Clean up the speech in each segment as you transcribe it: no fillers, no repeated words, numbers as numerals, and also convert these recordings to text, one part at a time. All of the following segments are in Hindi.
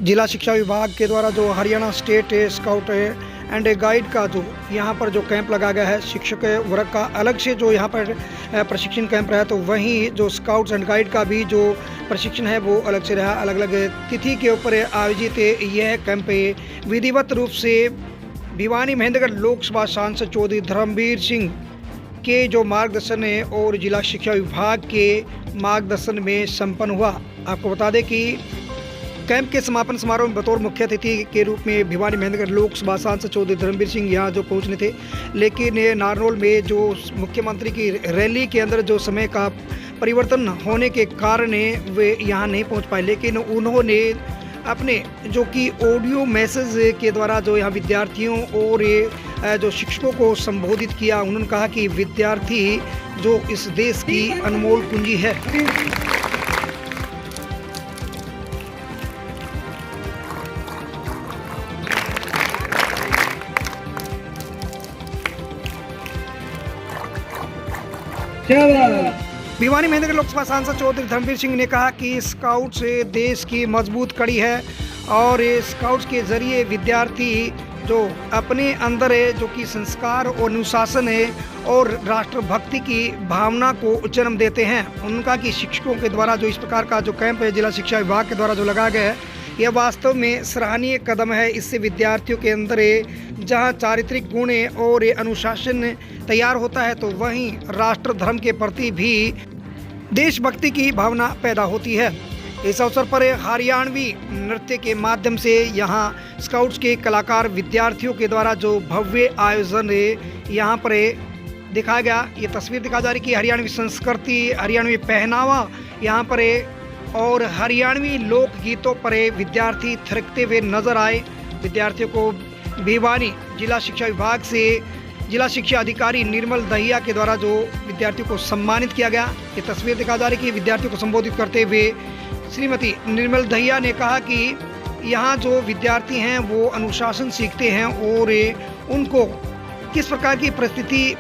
जिला शिक्षा विभाग के द्वारा जो Haryana state scout and guide का जो यहाँ पर जो कैंप लगा गया है, शिक्षक वर्ग का अलग से जो यहाँ पर प्रशिक्षण कैंप रहा, तो वहीं जो स्काउट्स एंड गाइड का भी जो प्रशिक्षण है वो अलग से रहा। अलग अलग तिथि के ऊपर आयोजित यह कैंप विधिवत रूप से भिवानी महेंद्रगढ़ लोकसभा सांसद चौधरी धर्मवीर सिंह के जो मार्गदर्शन है और जिला शिक्षा विभाग के मार्गदर्शन में संपन्न हुआ। आपको बता दें कि कैंप के समापन समारोह में बतौर मुख्य अतिथि के रूप में भिवानी महेंद्रगढ़ लोकसभा सांसद चौधरी धर्मवीर सिंह यहाँ जो पहुँचने थे, लेकिन नारनौल में जो मुख्यमंत्री की रैली के अंदर जो समय का परिवर्तन होने के कारण वे यहाँ नहीं पहुँच पाए। लेकिन उन्होंने अपने जो कि ऑडियो मैसेज के द्वारा जो यहाँ विद्यार्थियों और जो शिक्षकों को संबोधित किया। उन्होंने कहा कि विद्यार्थी जो इस देश की अनमोल पूंजी है। भिवानी महेंद्रगढ़ लोकसभा सांसद चौधरी धर्मवीर सिंह ने कहा कि स्काउट्स देश की मजबूत कड़ी है और स्काउट्स के जरिए विद्यार्थी जो अपने अंदर है जो कि संस्कार और अनुशासन है और राष्ट्रभक्ति की भावना को जन्म देते हैं। उनका कि शिक्षकों के द्वारा जो इस प्रकार का जो कैंप है जिला शिक्षा विभाग के द्वारा जो लगाया गया है, यह वास्तव में सराहनीय कदम है। इससे विद्यार्थियों के अंदर जहां चारित्रिक गुण और अनुशासन तैयार होता है, तो वहीं राष्ट्र धर्म के प्रति भी देशभक्ति की भावना पैदा होती है। इस अवसर पर हरियाणवी नृत्य के माध्यम से यहाँ स्काउट्स के कलाकार विद्यार्थियों के द्वारा जो भव्य आयोजन यहाँ पर दिखाया गया। ये तस्वीर दिखा जा रही कि हरियाणवी संस्कृति, हरियाणवी पहनावा यहाँ पर और हरियाणवी लोकगीतों पर विद्यार्थी थिरकते हुए नजर आए। विद्यार्थियों को भिवानी जिला शिक्षा विभाग से जिला शिक्षा अधिकारी निर्मल दहिया के द्वारा जो विद्यार्थियों को सम्मानित किया गया। ये तस्वीर दिखा जा रही कि विद्यार्थियों को संबोधित करते हुए श्रीमती निर्मल दहिया ने कहा कि यहाँ जो विद्यार्थी हैं वो अनुशासन सीखते हैं और उनको किस प्रकार की परिस्थिति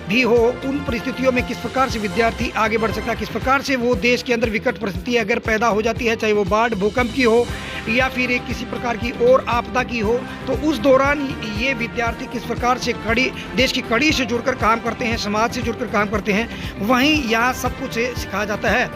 भी हो, उन परिस्थितियों में किस प्रकार से विद्यार्थी आगे बढ़ सकता है, किस प्रकार से वो देश के अंदर विकट परिस्थिति अगर पैदा हो जाती है, चाहे वो बाढ़, भूकंप की हो या फिर किसी प्रकार की और आपदा की हो, तो उस दौरान ये विद्यार्थी किस प्रकार से देश की कड़ी से जुड़कर काम करते हैं, समाज से जुड़कर काम करते हैं, वहीं यहाँ सब कुछ सिखाया जाता है।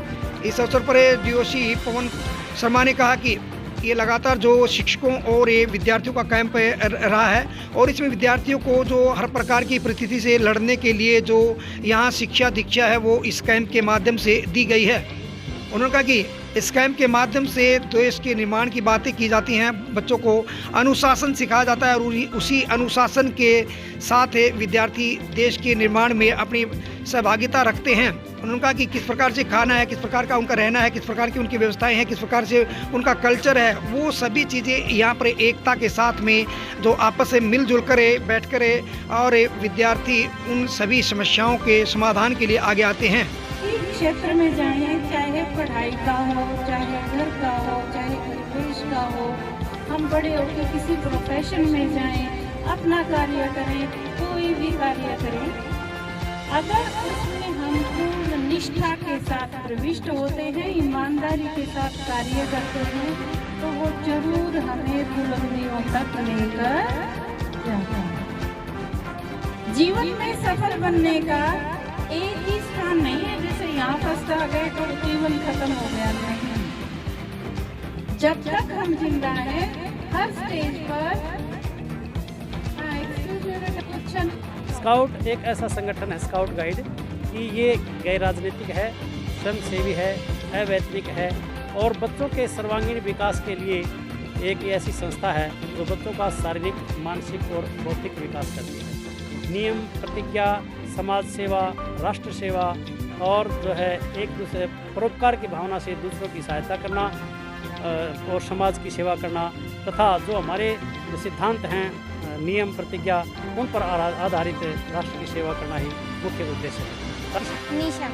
इस अवसर पर डीओसी पवन शर्मा ने कहा कि ये लगातार जो शिक्षकों और ये विद्यार्थियों का कैंप रहा है और इसमें विद्यार्थियों को जो हर प्रकार की परिस्थिति से लड़ने के लिए जो यहाँ शिक्षा दीक्षा है वो इस कैंप के माध्यम से दी गई है। उन्होंने कहा कि इस कैंप के माध्यम से देश के निर्माण की बातें की जाती हैं, बच्चों को अनुशासन सिखाया जाता है और उसी अनुशासन के साथ विद्यार्थी देश के निर्माण में अपनी सहभागिता रखते हैं। उन्होंने कहा कि किस प्रकार से खाना है, किस प्रकार का उनका रहना है, किस प्रकार की उनकी व्यवस्थाएं हैं, किस प्रकार से उनका कल्चर है, वो सभी चीज़ें यहाँ पर एकता के साथ में जो आपस में मिलजुल कर बैठ कर और विद्यार्थी उन सभी समस्याओं के समाधान के लिए आगे आते हैं। क्षेत्र में जाएं, चाहे पढ़ाई का हो, चाहे घर का हो, चाहे परिवेश का हो, हम बड़े होकर किसी प्रोफेशन में जाएं, अपना कार्य करें, कोई भी कार्य करें, अगर उसमें हम पूर्ण निष्ठा के साथ प्रविष्ट होते हैं, ईमानदारी के साथ कार्य करते हैं, तो वो जरूर हमें बुलंदियों तक लेकर जाता है। जीवन में सफल बनने का एक ही स्थान नहीं है, जैसे यहाँ फर्स्ट आ गए तो जीवन खत्म हो गया। नहीं, जब तक हम जिंदा हैं हर स्टेज पर। स्काउट एक ऐसा संगठन है, स्काउट गाइड, कि ये गैर राजनीतिक है, स्वयंसेवी है, अवैतनिक है और बच्चों के सर्वांगीण विकास के लिए एक ऐसी संस्था है जो बच्चों का शारीरिक, मानसिक और बौद्धिक विकास करती है। नियम, प्रतिज्ञा, समाज सेवा, राष्ट्र सेवा और जो है एक दूसरे परोपकार की भावना से दूसरों की सहायता करना और समाज की सेवा करना तथा जो हमारे जो सिद्धांत हैं, नियम, प्रतिज्ञा, उन पर आधारित राष्ट्र की सेवा करना ही मुख्य उद्देश्य है। निशा,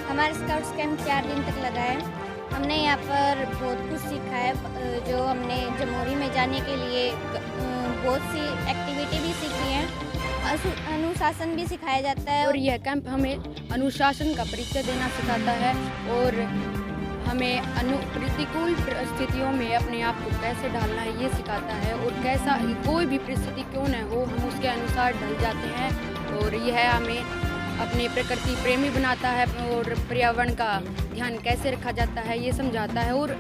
हमारे स्काउट्स कैंप 4 दिन तक लगा है। हमने यहाँ पर बहुत कुछ सीखा है। जो हमने जमहूरी में जाने के लिए बहुत सी एक्टिविटी भी सीखी है, अनुशासन भी सिखाया जाता है। और यह कैंप हमें अनुशासन का परिचय देना सिखाता है और हमें प्रतिकूल परिस्थितियों में अपने आप को कैसे ढालना है ये सिखाता है, और कैसा कोई भी परिस्थिति क्यों न हो हम उसके अनुसार ढल जाते हैं, और यह हमें अपने प्रकृति प्रेमी बनाता है और पर्यावरण का ध्यान कैसे रखा जाता है ये समझाता है। और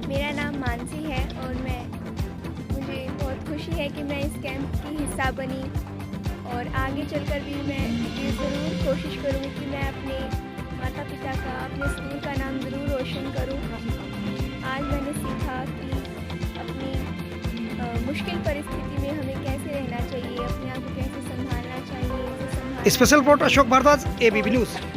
मेरा नाम मानसी है और मुझे बहुत खुशी है कि मैं इस कैंप की हिस्सा बनी, और आगे चलकर भी मैं ये ज़रूर कोशिश करूँगी कि मैं अपने माता पिता का, अपने स्कूल का नाम ज़रूर रोशन करूँ। आज मैंने सीखा कि अपनी मुश्किल परिस्थिति में हमें कैसे रहना चाहिए, अपने आप को कैसे संभालना चाहिए। Special report Ashok Bhardwaj, ABP news.